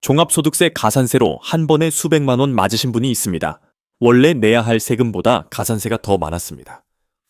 종합소득세 가산세로 한 번에 수백만 원 맞으신 분이 있습니다. 원래 내야 할 세금보다 가산세가 더 많았습니다.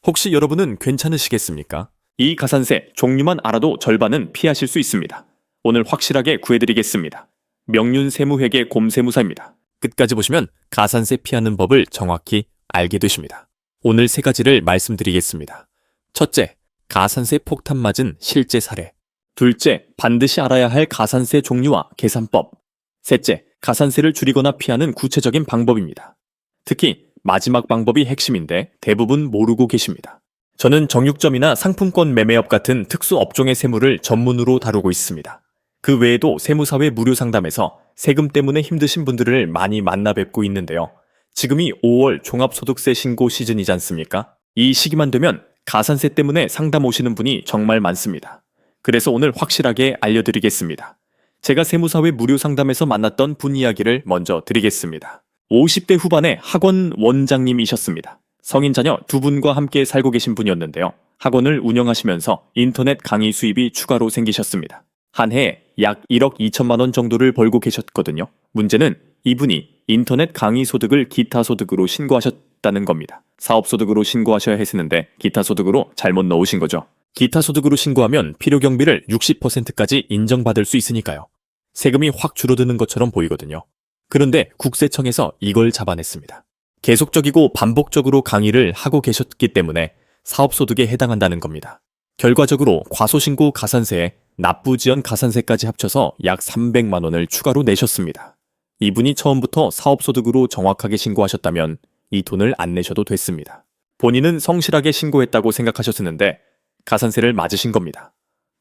혹시 여러분은 괜찮으시겠습니까? 이 가산세 종류만 알아도 절반은 피하실 수 있습니다. 오늘 확실하게 구해드리겠습니다. 명륜세무회계 곰세무사입니다. 끝까지 보시면 가산세 피하는 법을 정확히 알게 되십니다. 오늘 세 가지를 말씀드리겠습니다. 첫째, 가산세 폭탄 맞은 실제 사례. 둘째, 반드시 알아야 할 가산세 종류와 계산법. 셋째, 가산세를 줄이거나 피하는 구체적인 방법입니다. 특히 마지막 방법이 핵심인데 대부분 모르고 계십니다. 저는 정육점이나 상품권 매매업 같은 특수 업종의 세무를 전문으로 다루고 있습니다. 그 외에도 세무사회 무료 상담에서 세금 때문에 힘드신 분들을 많이 만나 뵙고 있는데요. 지금이 5월 종합소득세 신고 시즌이지 않습니까? 이 시기만 되면 가산세 때문에 상담 오시는 분이 정말 많습니다. 그래서 오늘 확실하게 알려드리겠습니다. 제가 세무사회 무료 상담에서 만났던 분 이야기를 먼저 드리겠습니다. 50대 후반의 학원 원장님이셨습니다. 성인 자녀 두 분과 함께 살고 계신 분이었는데요. 학원을 운영하시면서 인터넷 강의 수입이 추가로 생기셨습니다. 한 해에 약 1억 2천만 원 정도를 벌고 계셨거든요. 문제는 이분이 인터넷 강의 소득을 기타 소득으로 신고하셨다는 겁니다. 사업 소득으로 신고하셔야 했었는데 기타 소득으로 잘못 넣으신 거죠. 기타 소득으로 신고하면 필요경비를 60%까지 인정받을 수 있으니까요. 세금이 확 줄어드는 것처럼 보이거든요. 그런데 국세청에서 이걸 잡아냈습니다. 계속적이고 반복적으로 강의를 하고 계셨기 때문에 사업소득에 해당한다는 겁니다. 결과적으로 과소신고 가산세에 납부지연 가산세까지 합쳐서 약 300만 원을 추가로 내셨습니다. 이분이 처음부터 사업소득으로 정확하게 신고하셨다면 이 돈을 안 내셔도 됐습니다. 본인은 성실하게 신고했다고 생각하셨었는데 가산세를 맞으신 겁니다.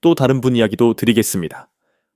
또 다른 분 이야기도 드리겠습니다.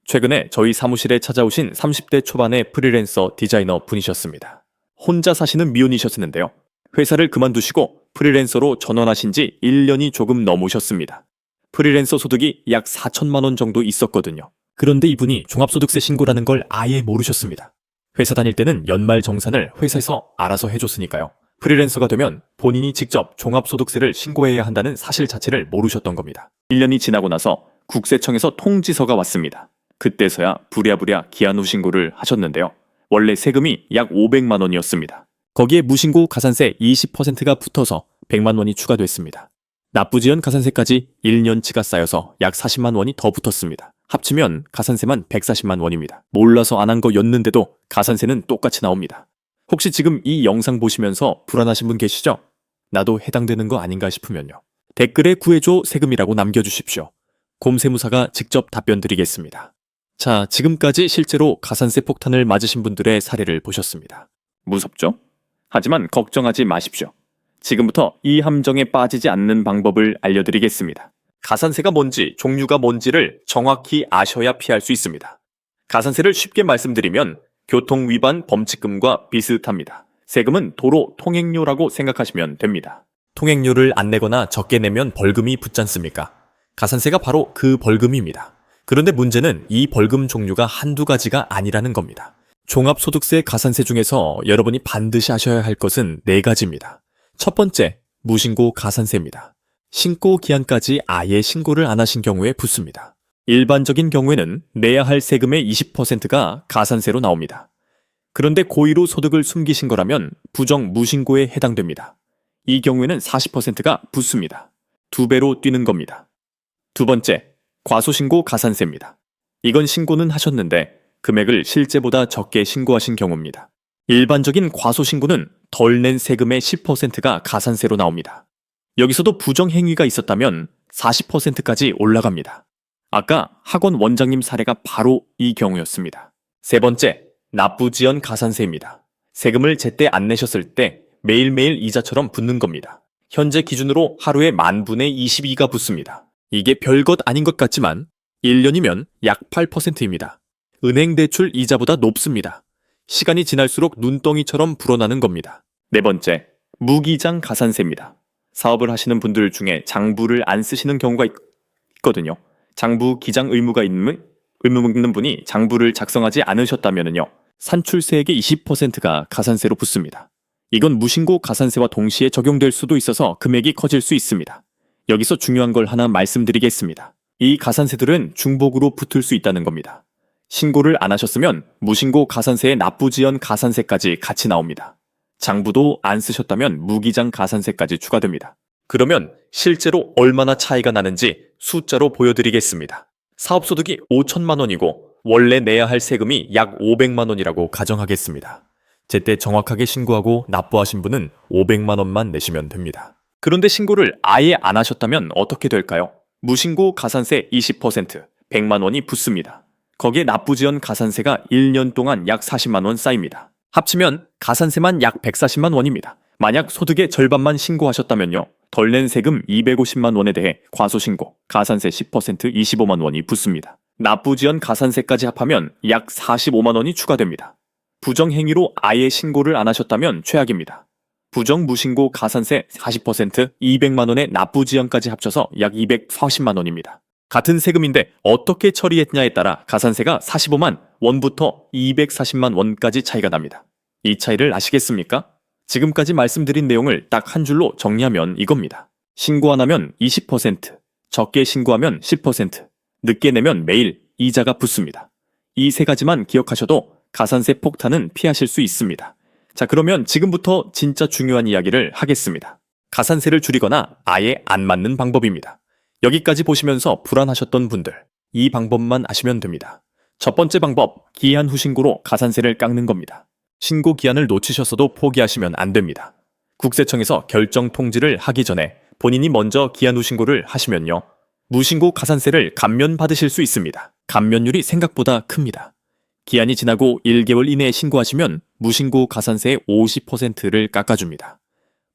최근에 저희 사무실에 찾아오신 30대 초반의 프리랜서 디자이너 분이셨습니다. 혼자 사시는 미혼이셨는데요. 회사를 그만두시고 프리랜서로 전환하신 지 1년이 조금 넘으셨습니다. 프리랜서 소득이 약 4천만 원 정도 있었거든요. 그런데 이분이 종합소득세 신고라는 걸 아예 모르셨습니다. 회사 다닐 때는 연말 정산을 회사에서 알아서 해줬으니까요. 프리랜서가 되면 본인이 직접 종합소득세를 신고해야 한다는 사실 자체를 모르셨던 겁니다. 1년이 지나고 나서 국세청에서 통지서가 왔습니다. 그때서야 부랴부랴 기한 후 신고를 하셨는데요. 원래 세금이 약 500만 원이었습니다. 거기에 무신고 가산세 20%가 붙어서 100만 원이 추가됐습니다. 납부지연 가산세까지 1년치가 쌓여서 약 40만 원이 더 붙었습니다. 합치면 가산세만 140만 원입니다. 몰라서 안 한 거였는데도 가산세는 똑같이 나옵니다. 혹시 지금 이 영상 보시면서 불안하신 분 계시죠? 나도 해당되는 거 아닌가 싶으면요. 댓글에 구해줘 세금이라고 남겨주십시오. 곰세무사가 직접 답변 드리겠습니다. 자, 지금까지 실제로 가산세 폭탄을 맞으신 분들의 사례를 보셨습니다. 무섭죠? 하지만 걱정하지 마십시오. 지금부터 이 함정에 빠지지 않는 방법을 알려드리겠습니다. 가산세가 뭔지, 종류가 뭔지를 정확히 아셔야 피할 수 있습니다. 가산세를 쉽게 말씀드리면 교통위반 범칙금과 비슷합니다. 세금은 도로 통행료라고 생각하시면 됩니다. 통행료를 안 내거나 적게 내면 벌금이 붙지 않습니까? 가산세가 바로 그 벌금입니다. 그런데 문제는 이 벌금 종류가 한두 가지가 아니라는 겁니다. 종합소득세 가산세 중에서 여러분이 반드시 하셔야 할 것은 4가지입니다. 첫 번째, 무신고 가산세입니다. 신고 기한까지 아예 신고를 안 하신 경우에 붙습니다. 일반적인 경우에는 내야 할 세금의 20%가 가산세로 나옵니다. 그런데 고의로 소득을 숨기신 거라면 부정 무신고에 해당됩니다. 이 경우에는 40%가 붙습니다. 2배로 뛰는 겁니다. 두 번째, 과소신고 가산세입니다. 이건 신고는 하셨는데 금액을 실제보다 적게 신고하신 경우입니다. 일반적인 과소신고는 덜 낸 세금의 10%가 가산세로 나옵니다. 여기서도 부정행위가 있었다면 40%까지 올라갑니다. 아까 학원 원장님 사례가 바로 이 경우였습니다. 세 번째, 납부지연 가산세입니다. 세금을 제때 안 내셨을 때 매일매일 이자처럼 붙는 겁니다. 현재 기준으로 하루에 10,000분의 22가 붙습니다. 이게 별것 아닌 것 같지만 1년이면 약 8%입니다. 은행 대출 이자보다 높습니다. 시간이 지날수록 눈덩이처럼 불어나는 겁니다. 네 번째, 무기장 가산세입니다. 사업을 하시는 분들 중에 장부를 안 쓰시는 경우가 있거든요. 장부 기장 의무 있는 분이 장부를 작성하지 않으셨다면요. 산출세액의 20%가 가산세로 붙습니다. 이건 무신고 가산세와 동시에 적용될 수도 있어서 금액이 커질 수 있습니다. 여기서 중요한 걸 하나 말씀드리겠습니다. 이 가산세들은 중복으로 붙을 수 있다는 겁니다. 신고를 안 하셨으면 무신고 가산세에 납부지연 가산세까지 같이 나옵니다. 장부도 안 쓰셨다면 무기장 가산세까지 추가됩니다. 그러면 실제로 얼마나 차이가 나는지 숫자로 보여드리겠습니다. 사업소득이 5천만 원이고 원래 내야 할 세금이 약 500만 원이라고 가정하겠습니다. 제때 정확하게 신고하고 납부하신 분은 500만 원만 내시면 됩니다. 그런데 신고를 아예 안 하셨다면 어떻게 될까요? 무신고 가산세 20%, 100만 원이 붙습니다. 거기에 납부지연 가산세가 1년 동안 약 40만 원 쌓입니다. 합치면 가산세만 약 140만 원입니다. 만약 소득의 절반만 신고하셨다면요. 덜 낸 세금 250만 원에 대해 과소신고, 가산세 10% 25만 원이 붙습니다. 납부지연 가산세까지 합하면 약 45만 원이 추가됩니다. 부정행위로 아예 신고를 안 하셨다면 최악입니다. 부정무신고 가산세 40% 200만 원의 납부지연까지 합쳐서 약 240만 원입니다. 같은 세금인데 어떻게 처리했냐에 따라 가산세가 45만 원부터 240만 원까지 차이가 납니다. 이 차이를 아시겠습니까? 지금까지 말씀드린 내용을 딱 한 줄로 정리하면 이겁니다. 신고 안 하면 20%, 적게 신고하면 10%, 늦게 내면 매일 이자가 붙습니다. 이 세 가지만 기억하셔도 가산세 폭탄은 피하실 수 있습니다. 자, 그러면 지금부터 진짜 중요한 이야기를 하겠습니다. 가산세를 줄이거나 아예 안 맞는 방법입니다. 여기까지 보시면서 불안하셨던 분들, 이 방법만 아시면 됩니다. 첫 번째 방법, 기한 후 신고로 가산세를 깎는 겁니다. 신고 기한을 놓치셨어도 포기하시면 안 됩니다. 국세청에서 결정 통지를 하기 전에 본인이 먼저 기한 후 신고를 하시면요. 무신고 가산세를 감면받으실 수 있습니다. 감면율이 생각보다 큽니다. 기한이 지나고 1개월 이내에 신고하시면 무신고 가산세의 50%를 깎아줍니다.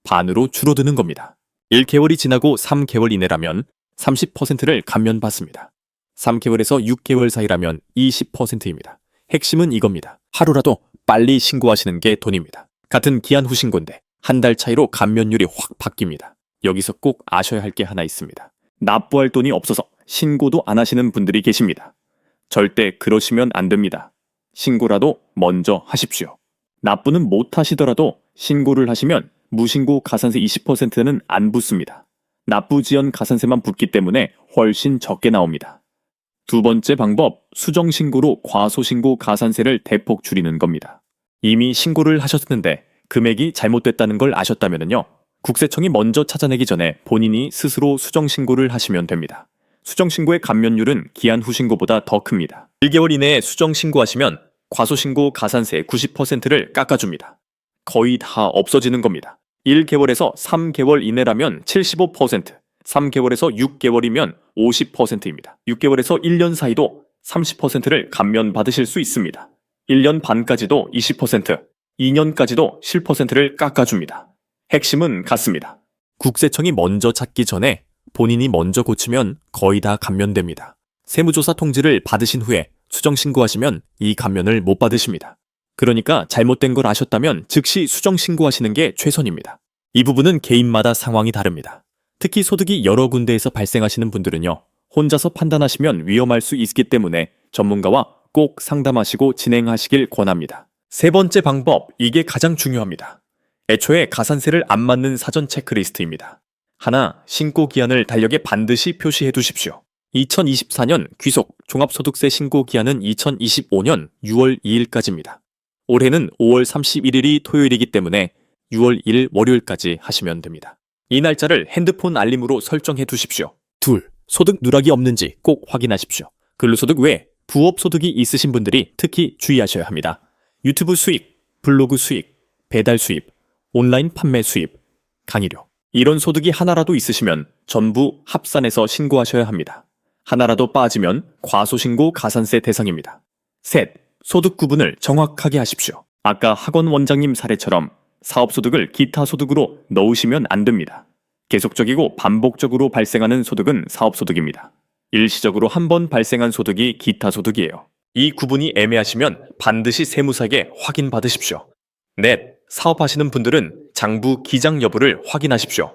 반으로 줄어드는 겁니다. 1개월이 지나고 3개월 이내라면 30%를 감면받습니다. 3개월에서 6개월 사이라면 20%입니다. 핵심은 이겁니다. 하루라도 빨리 신고하시는 게 돈입니다. 같은 기한 후 신고인데 한 달 차이로 감면율이 확 바뀝니다. 여기서 꼭 아셔야 할 게 하나 있습니다. 납부할 돈이 없어서 신고도 안 하시는 분들이 계십니다. 절대 그러시면 안 됩니다. 신고라도 먼저 하십시오. 납부는 못 하시더라도 신고를 하시면 무신고 가산세 20%는 안 붙습니다. 납부지연 가산세만 붙기 때문에 훨씬 적게 나옵니다. 두 번째 방법, 수정신고로 과소신고 가산세를 대폭 줄이는 겁니다. 이미 신고를 하셨는데 금액이 잘못됐다는 걸 아셨다면요. 국세청이 먼저 찾아내기 전에 본인이 스스로 수정신고를 하시면 됩니다. 수정신고의 감면율은 기한 후 신고보다 더 큽니다. 1개월 이내에 수정신고하시면 과소신고 가산세 90%를 깎아줍니다. 거의 다 없어지는 겁니다. 1개월에서 3개월 이내라면 75%, 3개월에서 6개월이면 50%입니다. 6개월에서 1년 사이도 30%를 감면받으실 수 있습니다. 1년 반까지도 20%, 2년까지도 10%를 깎아줍니다. 핵심은 같습니다. 국세청이 먼저 찾기 전에 본인이 먼저 고치면 거의 다 감면됩니다. 세무조사 통지를 받으신 후에 수정신고하시면 이 감면을 못 받으십니다. 그러니까 잘못된 걸 아셨다면 즉시 수정신고하시는 게 최선입니다. 이 부분은 개인마다 상황이 다릅니다. 특히 소득이 여러 군데에서 발생하시는 분들은요. 혼자서 판단하시면 위험할 수 있기 때문에 전문가와 꼭 상담하시고 진행하시길 권합니다. 세 번째 방법, 이게 가장 중요합니다. 애초에 가산세를 안 맞는 사전 체크리스트입니다. 하나, 신고 기한을 달력에 반드시 표시해 두십시오. 2024년 귀속 종합소득세 신고 기한은 2025년 6월 2일까지입니다. 올해는 5월 31일이 토요일이기 때문에 6월 1일 월요일까지 하시면 됩니다. 이 날짜를 핸드폰 알림으로 설정해 두십시오. 둘, 소득 누락이 없는지 꼭 확인하십시오. 근로소득 외에 부업소득이 있으신 분들이 특히 주의하셔야 합니다. 유튜브 수익, 블로그 수익, 배달 수입, 온라인 판매 수입, 강의료. 이런 소득이 하나라도 있으시면 전부 합산해서 신고하셔야 합니다. 하나라도 빠지면 과소신고 가산세 대상입니다. 셋, 소득 구분을 정확하게 하십시오. 아까 학원 원장님 사례처럼 사업소득을 기타 소득으로 넣으시면 안 됩니다. 계속적이고 반복적으로 발생하는 소득은 사업소득입니다. 일시적으로 한 번 발생한 소득이 기타 소득이에요. 이 구분이 애매하시면 반드시 세무사에게 확인받으십시오. 넷, 사업하시는 분들은 장부 기장 여부를 확인하십시오.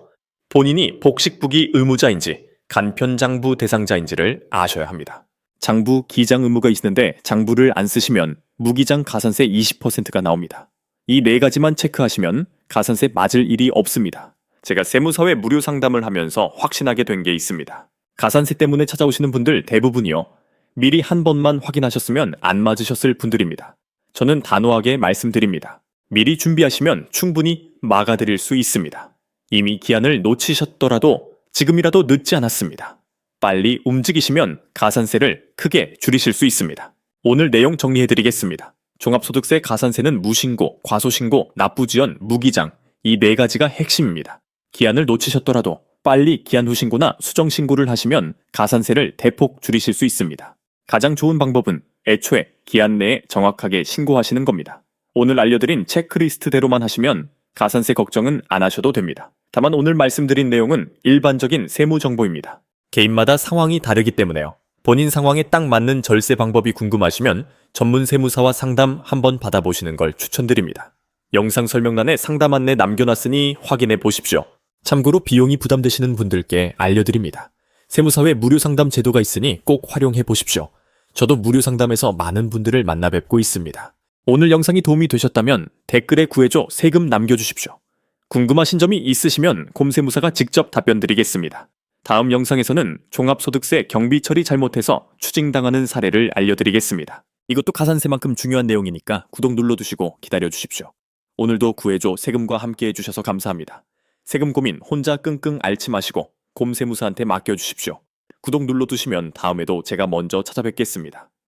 본인이 복식부기 의무자인지 간편장부 대상자인지를 아셔야 합니다. 장부 기장 의무가 있는데 장부를 안 쓰시면 무기장 가산세 20%가 나옵니다. 이 네 가지만 체크하시면 가산세 맞을 일이 없습니다. 제가 세무사회 무료 상담을 하면서 확신하게 된 게 있습니다. 가산세 때문에 찾아오시는 분들 대부분이요. 미리 한 번만 확인하셨으면 안 맞으셨을 분들입니다. 저는 단호하게 말씀드립니다. 미리 준비하시면 충분히 막아드릴 수 있습니다. 이미 기한을 놓치셨더라도 지금이라도 늦지 않았습니다. 빨리 움직이시면 가산세를 크게 줄이실 수 있습니다. 오늘 내용 정리해드리겠습니다. 종합소득세 가산세는 무신고, 과소신고, 납부지연, 무기장 이 네 가지가 핵심입니다. 기한을 놓치셨더라도 빨리 기한 후 신고나 수정 신고를 하시면 가산세를 대폭 줄이실 수 있습니다. 가장 좋은 방법은 애초에 기한 내에 정확하게 신고하시는 겁니다. 오늘 알려드린 체크리스트대로만 하시면 가산세 걱정은 안 하셔도 됩니다. 다만 오늘 말씀드린 내용은 일반적인 세무 정보입니다. 개인마다 상황이 다르기 때문에요. 본인 상황에 딱 맞는 절세 방법이 궁금하시면 전문 세무사와 상담 한번 받아보시는 걸 추천드립니다. 영상 설명란에 상담 안내 남겨놨으니 확인해 보십시오. 참고로 비용이 부담되시는 분들께 알려드립니다. 세무사 외 무료 상담 제도가 있으니 꼭 활용해 보십시오. 저도 무료 상담에서 많은 분들을 만나 뵙고 있습니다. 오늘 영상이 도움이 되셨다면 댓글에 구해줘 세금 남겨주십시오. 궁금하신 점이 있으시면 곰세무사가 직접 답변 드리겠습니다. 다음 영상에서는 종합소득세 경비 처리 잘못해서 추징당하는 사례를 알려드리겠습니다. 이것도 가산세만큼 중요한 내용이니까 구독 눌러두시고 기다려주십시오. 오늘도 구해줘 세금과 함께 해주셔서 감사합니다. 세금 고민 혼자 끙끙 앓지 마시고 곰세무사한테 맡겨주십시오. 구독 눌러두시면 다음에도 제가 먼저 찾아뵙겠습니다.